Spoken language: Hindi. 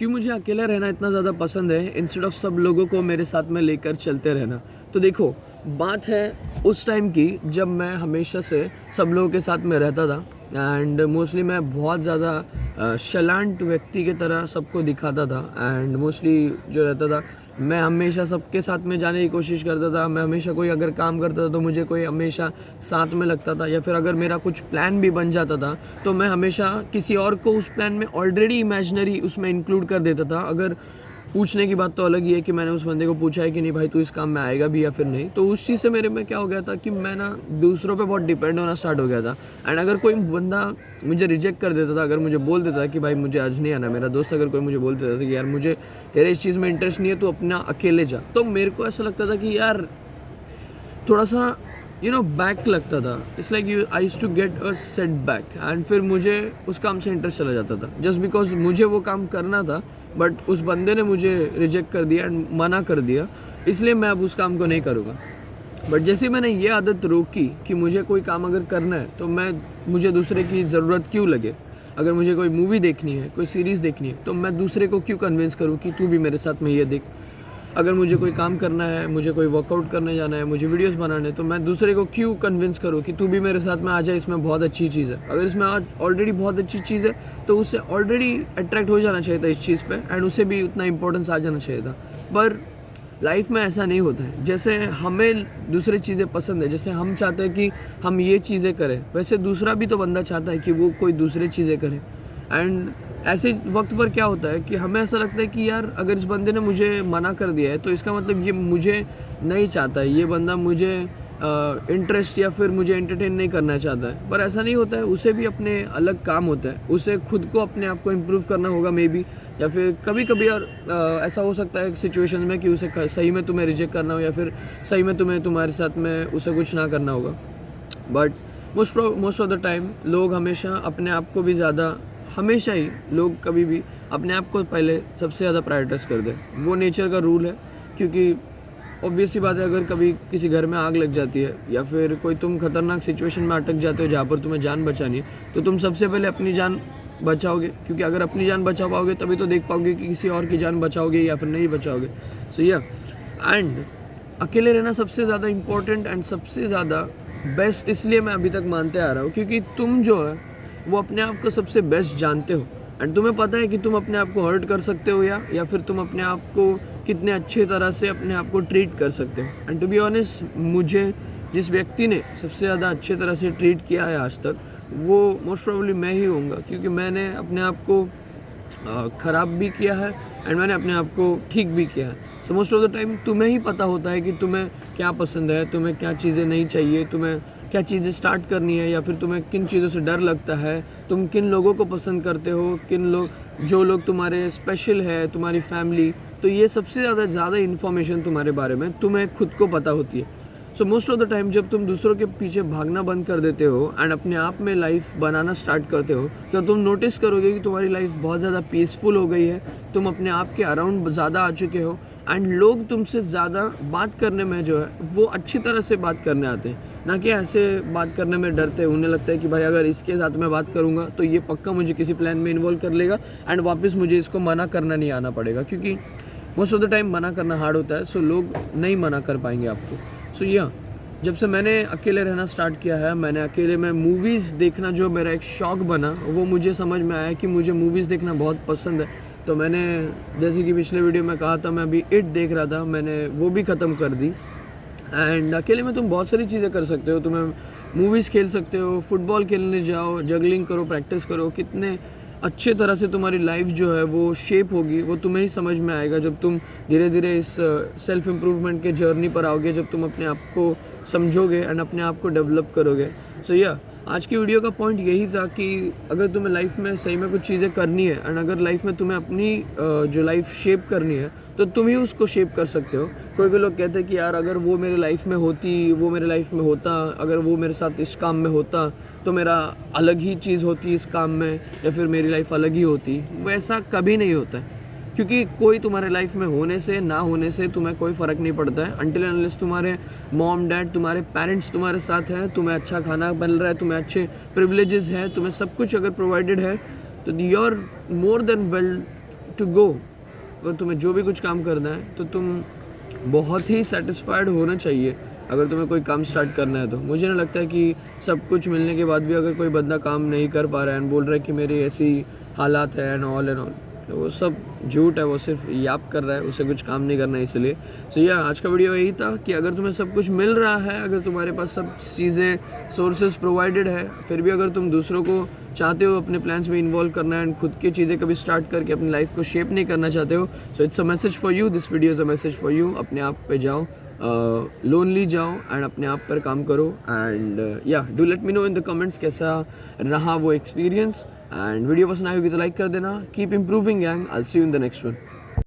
क्यों मुझे अकेला रहना इतना ज़्यादा पसंद है इंस्टेड ऑफ सब लोगों को मेरे साथ में लेकर चलते रहना। तो देखो, बात है उस टाइम की जब मैं हमेशा से सब लोगों के साथ में रहता था एंड मोस्टली मैं बहुत ज़्यादा शलांट व्यक्ति की तरह सबको दिखाता था एंड मोस्टली जो रहता था मैं हमेशा सबके साथ में जाने की कोशिश करता था। मैं हमेशा कोई अगर काम करता था तो मुझे कोई हमेशा साथ में लगता था, या फिर अगर मेरा कुछ प्लान भी बन जाता था तो मैं हमेशा किसी और को उस प्लान में ऑलरेडी इमेजिनरी उसमें इंक्लूड कर देता था। अगर पूछने की बात तो अलग ही है कि मैंने उस बंदे को पूछा है कि नहीं भाई तू इस काम में आएगा भी या फिर नहीं, तो उस चीज़ से मेरे में क्या हो गया था कि मैं ना दूसरों पे बहुत डिपेंड होना स्टार्ट हो गया था। एंड अगर कोई बंदा मुझे रिजेक्ट कर देता था, अगर मुझे बोल देता था कि भाई मुझे आज नहीं आना, मेरा दोस्त अगर कोई मुझे बोल देता था कि यार मुझे तेरे इस चीज़ में इंटरेस्ट नहीं है, तो अपना अकेले जा, तो मेरे को ऐसा लगता था कि यार थोड़ा सा बैक लगता था। It's like you I used to get a setback and फिर मुझे उस काम से इंटरेस्ट चला जाता था जस्ट बिकॉज मुझे वो काम करना था, बट उस बंदे ने मुझे रिजेक्ट कर दिया एंड मना कर दिया, इसलिए मैं अब उस काम को नहीं करूँगा। बट जैसे मैंने ये आदत रोकी कि मुझे कोई काम अगर करना है तो मुझे दूसरे की ज़रूरत क्यों लगे। अगर मुझे कोई मूवी देखनी है, कोई सीरीज़ देखनी है, तो मैं दूसरे को क्यों कन्विंस करूँ कि तू भी मेरे साथ में ये देख। अगर मुझे कोई काम करना है, मुझे कोई वर्कआउट करने जाना है, मुझे वीडियोस बनाने हैं, तो मैं दूसरे को क्यों कन्विंस करूँ कि तू भी मेरे साथ में आ जाए, इसमें बहुत अच्छी चीज़ है। अगर इसमें आज ऑलरेडी बहुत अच्छी चीज़ है तो उससे ऑलरेडी अट्रैक्ट हो जाना चाहिए था इस चीज़ पे एंड उसे भी उतना इंपॉर्टेंस आ जाना चाहिए था। पर लाइफ में ऐसा नहीं होता है। जैसे हमें दूसरी चीज़ें पसंद है, जैसे हम चाहते हैं कि हम ये चीज़ें करें, वैसे दूसरा भी तो बंदा चाहता है कि वो कोई दूसरी चीज़ें करे। एंड ऐसे वक्त पर क्या होता है कि हमें ऐसा लगता है कि यार अगर इस बंदे ने मुझे मना कर दिया है तो इसका मतलब ये मुझे नहीं चाहता है, ये बंदा मुझे इंटरेस्ट या फिर मुझे एंटरटेन नहीं करना चाहता है। पर ऐसा नहीं होता है, उसे भी अपने अलग काम होता है, उसे खुद को अपने आप को इम्प्रूव करना होगा मे बी, या फिर कभी कभी और ऐसा हो सकता है सिचुएशन में कि उसे सही में तुम्हें रिजेक्ट करना हो या फिर सही में तुम्हारे साथ में उसे कुछ ना करना होगा। But most of the time लोग हमेशा अपने आप को भी ज़्यादा, हमेशा ही लोग कभी भी अपने आप को पहले सबसे ज़्यादा प्रायोरिटाइज कर दे। वो नेचर का रूल है, क्योंकि ऑब्वियस सी बात है, अगर कभी किसी घर में आग लग जाती है या फिर कोई तुम खतरनाक सिचुएशन में अटक जाते हो जहाँ पर तुम्हें जान बचानी है, तो तुम सबसे पहले अपनी जान बचाओगे, क्योंकि अगर अपनी जान बचा पाओगे तभी तो देख पाओगे कि किसी और की जान बचाओगे या फिर नहीं बचाओगे। सो या एंड अकेले रहना सबसे ज़्यादा इम्पोर्टेंट एंड सबसे ज़्यादा बेस्ट इसलिए मैं अभी तक मानते आ रहा हूँ, क्योंकि तुम जो है वो अपने आप को सबसे बेस्ट जानते हो एंड तुम्हें पता है कि तुम अपने आप को हर्ट कर सकते हो या फिर तुम अपने आप को कितने अच्छे तरह से अपने आप को ट्रीट कर सकते हो। एंड टू बी ऑनेस्ट, मुझे जिस व्यक्ति ने सबसे ज़्यादा अच्छे तरह से ट्रीट किया है आज तक, वो मोस्ट प्रोबेबली मैं ही होऊंगा, क्योंकि मैंने अपने आप को ख़राब भी किया है एंड मैंने अपने आप को ठीक भी किया है। So most of the time तुम्हें ही पता होता है कि तुम्हें क्या पसंद है, तुम्हें क्या चीज़ें नहीं चाहिए, तुम्हें क्या चीज़ें स्टार्ट करनी है, या फिर तुम्हें किन चीज़ों से डर लगता है, तुम किन लोगों को पसंद करते हो, जो लोग तुम्हारे स्पेशल है, तुम्हारी फैमिली। तो ये सबसे ज़्यादा इन्फॉर्मेशन तुम्हारे बारे में तुम्हें खुद को पता होती है। So most of the time जब तुम दूसरों के पीछे भागना बंद कर देते हो एंड अपने आप में लाइफ बनाना स्टार्ट करते हो, तो तुम नोटिस करोगे कि तुम्हारी लाइफ बहुत ज़्यादा पीसफुल हो गई है, तुम अपने आप के अराउंड ज़्यादा आ चुके हो एंड लोग तुमसे ज़्यादा बात करने में जो है वो अच्छी तरह से बात करने आते हैं, ना कि ऐसे बात करने में डरते हैं। उन्हें लगता है कि भाई अगर इसके साथ मैं बात करूँगा तो ये पक्का मुझे किसी प्लान में इन्वॉल्व कर लेगा एंड वापस मुझे इसको मना करना नहीं आना पड़ेगा, क्योंकि मोस्ट ऑफ द टाइम मना करना हार्ड होता है। सो लोग नहीं मना कर पाएंगे आपको। सो जब से मैंने अकेले रहना स्टार्ट किया है, मैंने अकेले में मूवीज़ देखना जो मेरा एक शौक़ बना, वो मुझे समझ में आया कि मुझे मूवीज़ देखना बहुत पसंद है। तो मैंने, जैसे कि पिछले वीडियो में कहा था, मैं अभी इट देख रहा था, मैंने वो भी ख़त्म कर दी। एंड अकेले में तुम बहुत सारी चीज़ें कर सकते हो, तुम्हें मूवीज़ खेल सकते हो, फुटबॉल खेलने जाओ, जगलिंग करो, प्रैक्टिस करो। कितने अच्छे तरह से तुम्हारी लाइफ जो है वो शेप होगी, वो तुम्हें ही समझ में आएगा जब तुम धीरे धीरे इस सेल्फ इम्प्रूवमेंट के जर्नी पर आओगे, जब तुम अपने आप को समझोगे एंड अपने आप को डेवलप करोगे। सो आज की वीडियो का पॉइंट यही था कि अगर तुम्हें लाइफ में सही में कुछ चीज़ें करनी है एंड अगर लाइफ में तुम्हें अपनी जो लाइफ शेप करनी है तो तुम ही उसको शेप कर सकते हो। कोई लोग कहते हैं कि यार अगर वो मेरे लाइफ में होती, वो मेरे लाइफ में होता, अगर वो मेरे साथ इस काम में होता तो मेरा अलग ही चीज़ होती इस काम में, या फिर मेरी लाइफ अलग ही होती। वैसा कभी नहीं होता है, क्योंकि कोई तुम्हारे लाइफ में होने से ना होने से तुम्हें कोई फ़र्क नहीं पड़ता है। अनटिल एंड अनलेस तुम्हारे मॉम डैड, तुम्हारे पेरेंट्स तुम्हारे साथ हैं, तुम्हें अच्छा खाना बन रहा है, तुम्हें अच्छे प्रिविलेजेस हैं, तुम्हें सब कुछ अगर प्रोवाइडेड है, तो you are more than well to go, अगर तुम्हें जो भी कुछ काम करना है तो तुम बहुत ही सेटिस्फाइड होना चाहिए अगर तुम्हें कोई काम स्टार्ट करना है। तो मुझे नहीं लगता है कि सब कुछ मिलने के बाद भी अगर कोई बंदा काम नहीं कर पा रहा है एंड बोल रहा है कि मेरी ऐसी हालात है एंड ऑल, तो वो सब झूठ है, वो सिर्फ याप कर रहा है, उसे कुछ काम नहीं करना है इसलिए। सो या आज का वीडियो यही था कि अगर तुम्हें सब कुछ मिल रहा है, अगर तुम्हारे पास सब चीज़ें सोर्सेज प्रोवाइडेड है, फिर भी अगर तुम दूसरों को चाहते हो अपने प्लान्स में इन्वॉल्व करना एंड खुद की चीज़ें कभी स्टार्ट करके अपनी लाइफ को शेप नहीं करना चाहते हो, so it's a message for you, this video is a message for you. अपने आप पे जाओ, लोनली जाओ एंड अपने आप पर काम करो। एंड या do let me know in the comments कैसा रहा वो एक्सपीरियंस। एंड वीडियो पसंद आई होगी तो लाइक कर देना। Keep improving gang, I will see you in the next one.